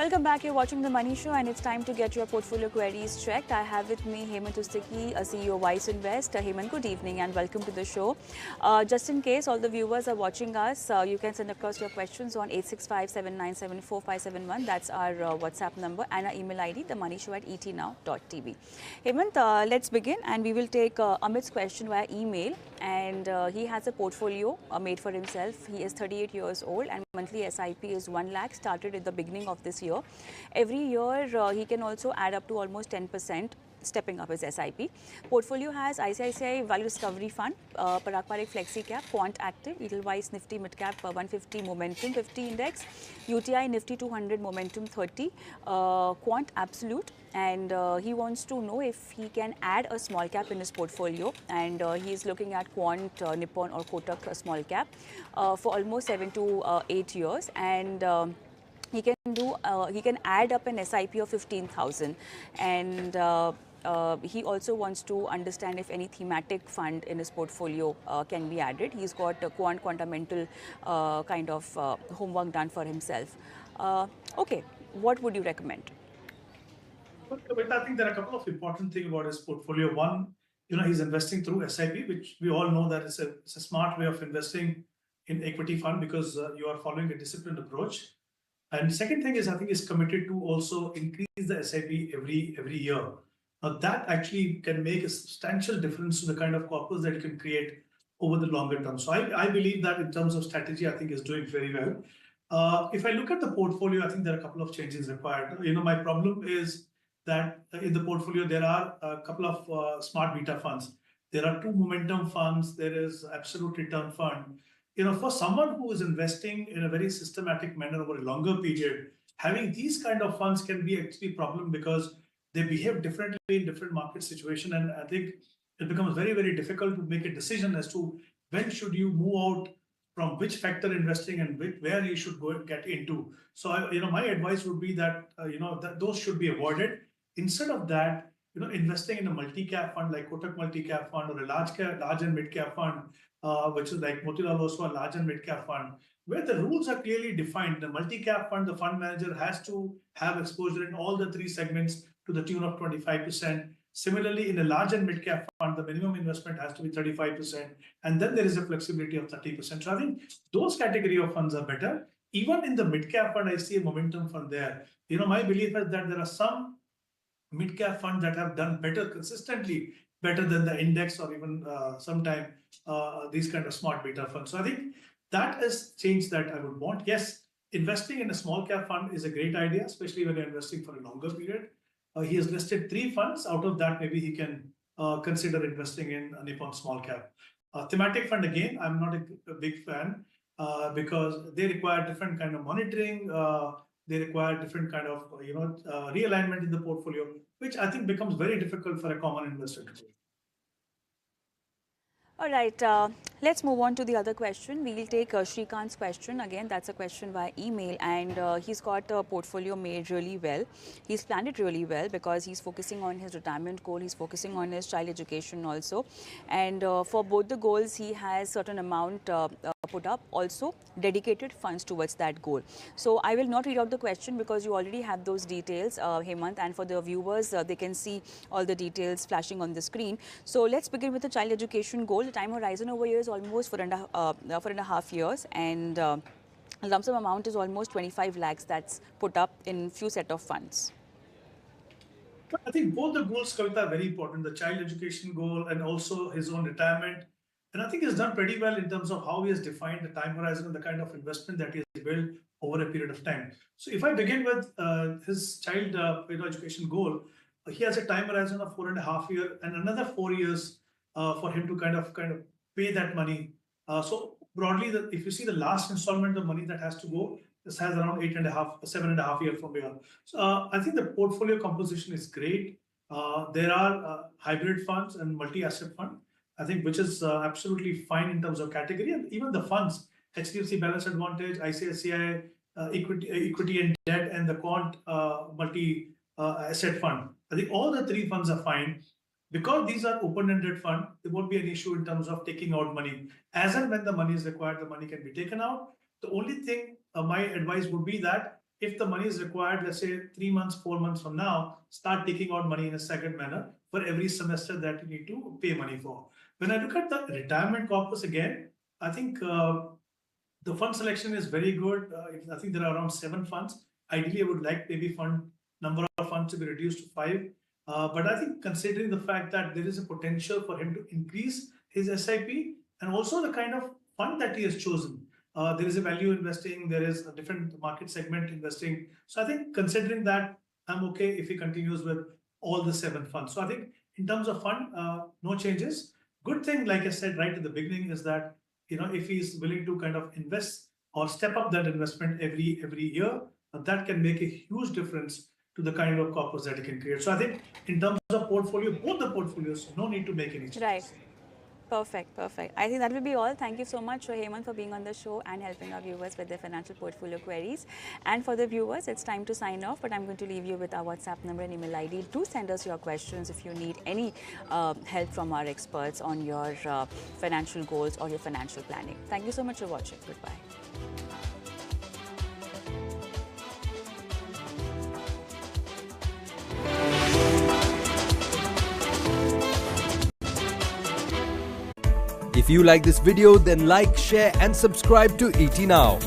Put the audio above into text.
Welcome back. You're watching The Money Show and it's time to get your portfolio queries checked. I have with me Hemant, Rustagi, CEO of Wiseinvest. Hemant, good evening and welcome to the show. Just in case all the viewers are watching us, you can send across your questions on 865-797-4571. That's our WhatsApp number, and our email ID, themoneyshow@etnow.tv. Hemant, let's begin, and we will take Amit's question via email. And he has a portfolio made for himself. He is 38 years old and monthly SIP is 1 lakh, started at the beginning of this year. Every year he can also add up to almost 10%, stepping up his SIP. Portfolio has ICICI Value Discovery Fund, Parag Parikh Flexi Cap, Quant Active, Edelweiss Nifty Mid Cap 150 Momentum 50 Index, UTI Nifty 200 Momentum 30, Quant Absolute. And he wants to know if he can add a small cap in his portfolio, and he is looking at Quant, Nippon or Kotak small cap for almost 7 to 8 years, and he can add up an SIP of 15,000, and he also wants to understand if any thematic fund in his portfolio can be added. He's got a quantamental kind of homework done for himself. Okay, what would you recommend? But I think there are a couple of important things about his portfolio. One, he's investing through SIP, which we all know that it's a smart way of investing in equity fund because you are following a disciplined approach. And second thing is, I think he's committed to also increase the SIP every year. Now that actually can make a substantial difference to the kind of corpus that you can create over the longer term. So I believe that in terms of strategy, I think is doing very well. If I look at the portfolio, I think there are a couple of changes required. My problem is that in the portfolio, there are a couple of smart beta funds. There are 2 momentum funds. There is absolute return fund. For someone who is investing in a very systematic manner over a longer period, having these kind of funds can be actually a problem because they behave differently in different market situations. And I think it becomes very, very difficult to make a decision as to when should you move out from which factor investing and where you should go and get into. So, my advice would be that, that those should be avoided. Instead of that, investing in a multi-cap fund like Kotak multi-cap fund, or a large and mid-cap fund, which is like Motilal Oswal large and mid-cap fund, where the rules are clearly defined. The multi-cap fund, the fund manager has to have exposure in all the 3 segments to the tune of 25%. Similarly, in a large and mid-cap fund, the minimum investment has to be 35%, and then there is a flexibility of 30%. So I think those category of funds are better. Even in the mid-cap fund, I see a momentum fund there. My belief is that there are some mid-cap funds that have done consistently better than the index, or even sometime these kind of smart beta funds. So I think that is change that I would want. Yes, investing in a small cap fund is a great idea, especially when you're investing for a longer period. He has listed 3 funds. Out of that, maybe he can consider investing in a Nippon small cap. Thematic fund, again, I'm not a big fan because they require different kind of monitoring. They require different kind of realignment in the portfolio, which I think becomes very difficult for a common investor to do. All right, let's move on to the other question. We will take Shrikant's question. Again, that's a question via email, and he's got a portfolio made really well. He's planned it really well because he's focusing on his retirement goal. He's focusing on his child education also. And for both the goals, he has certain amount put up, also dedicated funds towards that goal. So I will not read out the question because you already have those details, Hemant, and for the viewers, they can see all the details flashing on the screen. So let's begin with the child education goal. The time horizon over here is almost 4.5 years, and lump sum amount is almost 25 lakhs that's put up in few set of funds. I think both the goals, Kavita, are very important. The child education goal and also his own retirement. And I think he's done pretty well in terms of how he has defined the time horizon and the kind of investment that he has built over a period of time. So if I begin with his child education goal, he has a time horizon of 4.5 years and another 4 years for him to kind of pay that money. So broadly, if you see the last installment of money that has to go, this has around 7.5 years from here. So I think the portfolio composition is great. There are hybrid funds and multi-asset fund, I think, which is absolutely fine in terms of category. And even the funds, HDFC Balance Advantage, ICICI Equity and Debt, and the Quant multi-asset fund. I think all the 3 funds are fine. Because these are open-ended fund, there won't be an issue in terms of taking out money. As and when the money is required, the money can be taken out. The only thing my advice would be that if the money is required, let's say 3 months, 4 months from now, start taking out money in a staggered manner for every semester that you need to pay money for. When I look at the retirement corpus again, I think the fund selection is very good. I think there are around 7 funds. Ideally, I would like maybe number of funds to be reduced to 5. But I think considering the fact that there is a potential for him to increase his SIP and also the kind of fund that he has chosen. There is a value investing, there is a different market segment investing. So I think considering that, I'm okay if he continues with all the 7 funds. So I think in terms of fund, no changes. Good thing, like I said right at the beginning, is that if he's willing to kind of invest or step up that investment every year, that can make a huge difference to the kind of corpus that he can create. So I think in terms of portfolio, both the portfolios, no need to make any changes. Right. Perfect. I think that will be all. Thank you so much, Hemant, for being on the show and helping our viewers with their financial portfolio queries. And for the viewers, it's time to sign off, but I'm going to leave you with our WhatsApp number and email ID. Do send us your questions if you need any help from our experts on your financial goals or your financial planning. Thank you so much for watching. Goodbye. If you like this video, then like, share and subscribe to ET Now.